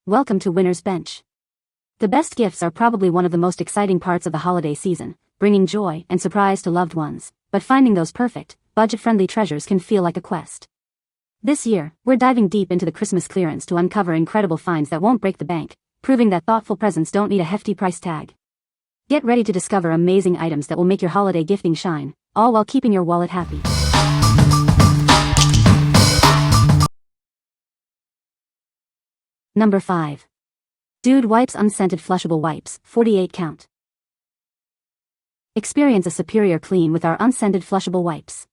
Welcome to Winner's Bench. The best gifts are probably one of the most exciting parts of the holiday season, bringing joy and surprise to loved ones, but finding those perfect, budget-friendly treasures can feel like a quest. This year, we're diving deep into the Christmas clearance to uncover incredible finds that won't break the bank, proving that thoughtful presents don't need a hefty price tag. Get ready to discover amazing items that will make your holiday gifting shine, all while keeping your wallet happy. Number 5. Dude Wipes Unscented Flushable Wipes, 48 count. Experience a superior clean with our unscented flushable wipes.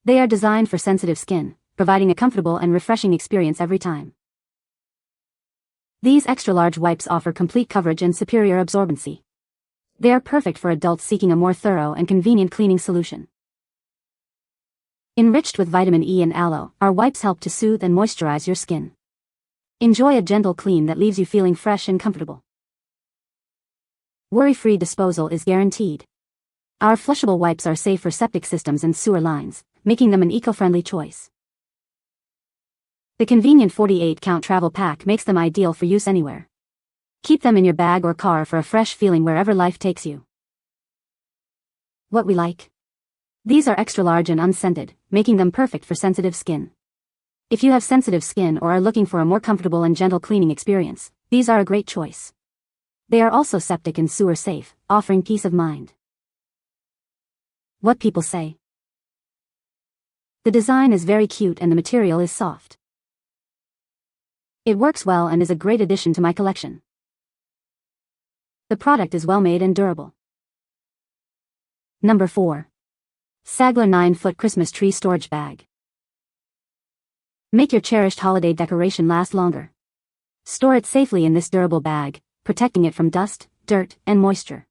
They are designed for sensitive skin, providing a comfortable and refreshing experience every time. These extra-large wipes offer complete coverage and superior absorbency. They are perfect for adults seeking a more thorough and convenient cleaning solution. Enriched with vitamin E and aloe, our wipes help to soothe and moisturize your skin. Enjoy a gentle clean that leaves you feeling fresh and comfortable. Worry-free disposal is guaranteed. Our flushable wipes are safe for septic systems and sewer lines, making them an eco-friendly choice. The convenient 48-count travel pack makes them ideal for use anywhere. Keep them in your bag or car for a fresh feeling wherever life takes you. What we like. These are extra large and unscented, making them perfect for sensitive skin. If you have sensitive skin or are looking for a more comfortable and gentle cleaning experience, these are a great choice. They are also septic and sewer safe, offering peace of mind. What people say. The design is very cute and the material is soft. It works well and is a great addition to my collection. The product is well made and durable. Number 4. Sagler 9-foot Christmas Tree Storage Bag. Make your cherished holiday decoration last longer. Store it safely in this durable bag, protecting it from dust, dirt, and moisture.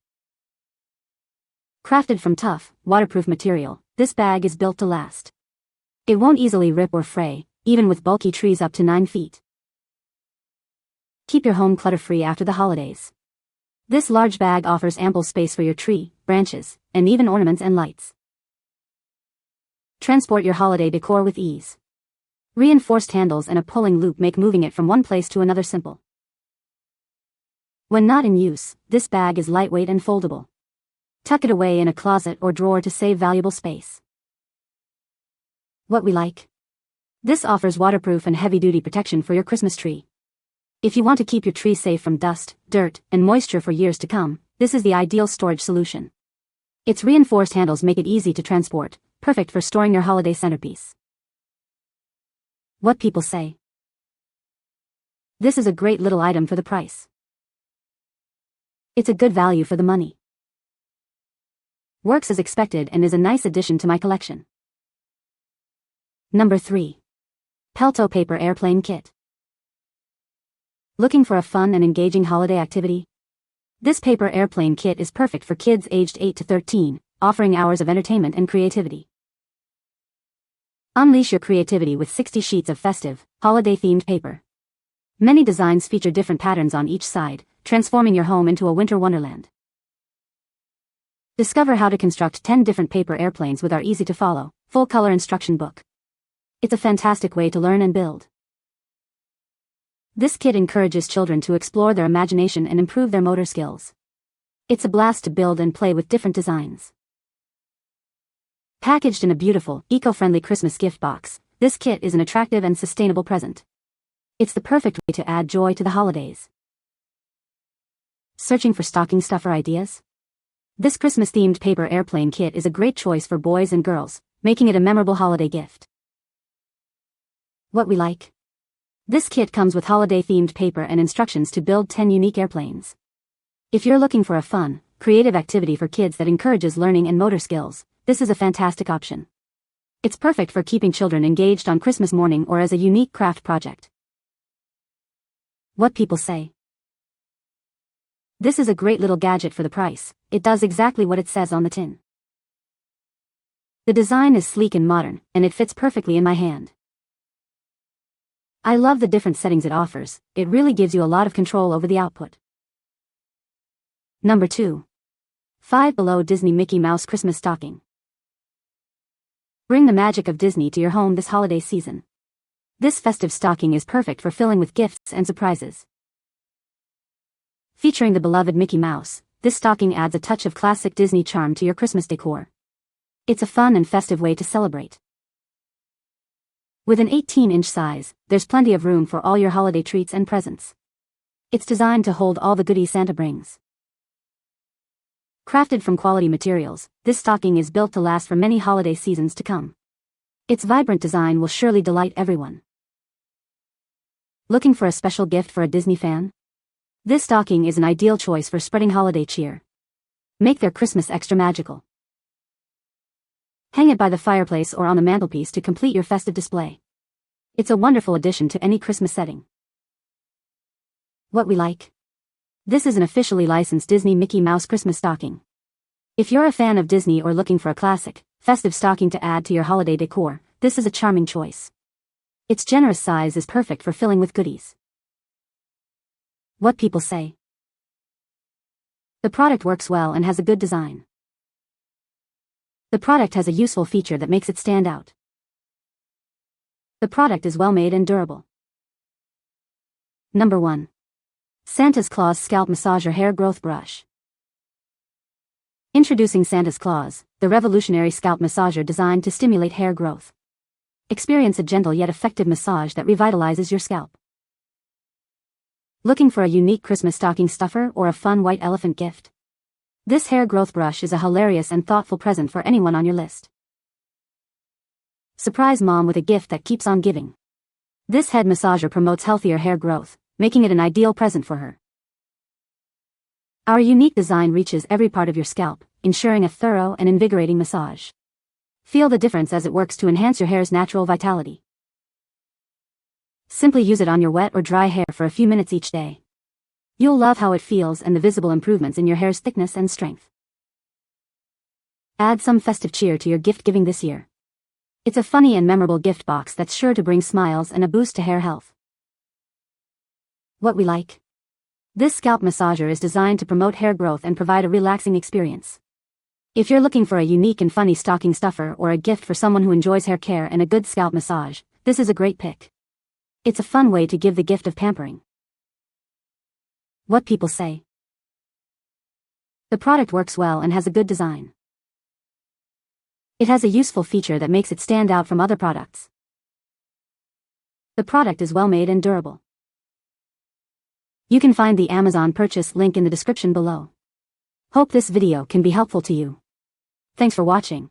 Crafted from tough, waterproof material, this bag is built to last. It won't easily rip or fray, even with bulky trees up to 9 feet. Keep your home clutter-free after the holidays. This large bag offers ample space for your tree, branches, and even ornaments and lights. Transport your holiday decor with ease. Reinforced handles and a pulling loop make moving it from one place to another simple. When not in use, this bag is lightweight and foldable. Tuck it away in a closet or drawer to save valuable space. What we like. This offers waterproof and heavy-duty protection for your Christmas tree. If you want to keep your tree safe from dust, dirt, and moisture for years to come, this is the ideal storage solution. Its reinforced handles make it easy to transport, perfect for storing your holiday centerpiece. What people say. This is a great little item for the price. It's a good value for the money. Works as expected and is a nice addition to my collection. Number 3. Pelto Paper Airplane Kit. Looking for a fun and engaging holiday activity? This paper airplane kit is perfect for kids aged 8 to 13, offering hours of entertainment and creativity. Unleash your creativity with 60 sheets of festive, holiday-themed paper. Many designs feature different patterns on each side, transforming your home into a winter wonderland. Discover how to construct 10 different paper airplanes with our easy-to-follow, full-color instruction book. It's a fantastic way to learn and build. This kit encourages children to explore their imagination and improve their motor skills. It's a blast to build and play with different designs. Packaged in a beautiful, eco-friendly Christmas gift box, this kit is an attractive and sustainable present. It's the perfect way to add joy to the holidays. Searching for stocking stuffer ideas? This Christmas-themed paper airplane kit is a great choice for boys and girls, making it a memorable holiday gift. What we like. This kit comes with holiday-themed paper and instructions to build 10 unique airplanes. If you're looking for a fun, creative activity for kids that encourages learning and motor skills, this is a fantastic option. It's perfect for keeping children engaged on Christmas morning or as a unique craft project. What people say. This is a great little gadget for the price. It does exactly what it says on the tin. The design is sleek and modern, and it fits perfectly in my hand. I love the different settings it offers. It really gives you a lot of control over the output. Number 2. Five Below Disney Mickey Mouse Christmas Stocking. Bring the magic of Disney to your home this holiday season. This festive stocking is perfect for filling with gifts and surprises. Featuring the beloved Mickey Mouse, this stocking adds a touch of classic Disney charm to your Christmas decor. It's a fun and festive way to celebrate. With an 18-inch size, there's plenty of room for all your holiday treats and presents. It's designed to hold all the goodies Santa brings. Crafted from quality materials, this stocking is built to last for many holiday seasons to come. Its vibrant design will surely delight everyone. Looking for a special gift for a Disney fan? This stocking is an ideal choice for spreading holiday cheer. Make their Christmas extra magical. Hang it by the fireplace or on the mantelpiece to complete your festive display. It's a wonderful addition to any Christmas setting. What we like. This is an officially licensed Disney Mickey Mouse Christmas stocking. If you're a fan of Disney or looking for a classic, festive stocking to add to your holiday decor, this is a charming choice. Its generous size is perfect for filling with goodies. What people say. The product works well and has a good design. The product has a useful feature that makes it stand out. The product is well made and durable. Number 1. Santa's Claus Scalp Massager Hair Growth Brush. Introducing Santa's Claus, the revolutionary scalp massager designed to stimulate hair growth. Experience a gentle yet effective massage that revitalizes your scalp. Looking for a unique Christmas stocking stuffer or a fun white elephant gift? This hair growth brush is a hilarious and thoughtful present for anyone on your list. Surprise mom with a gift that keeps on giving. This head massager promotes healthier hair growth, making it an ideal present for her. Our unique design reaches every part of your scalp, ensuring a thorough and invigorating massage. Feel the difference as it works to enhance your hair's natural vitality. Simply use it on your wet or dry hair for a few minutes each day. You'll love how it feels and the visible improvements in your hair's thickness and strength. Add some festive cheer to your gift giving this year. It's a funny and memorable gift box that's sure to bring smiles and a boost to hair health. What we like. This scalp massager is designed to promote hair growth and provide a relaxing experience. If you're looking for a unique and funny stocking stuffer or a gift for someone who enjoys hair care and a good scalp massage, this is a great pick. It's a fun way to give the gift of pampering. What people say. The product works well and has a good design. It has a useful feature that makes it stand out from other products. The product is well made and durable. You can find the Amazon purchase link in the description below. Hope this video can be helpful to you. Thanks for watching.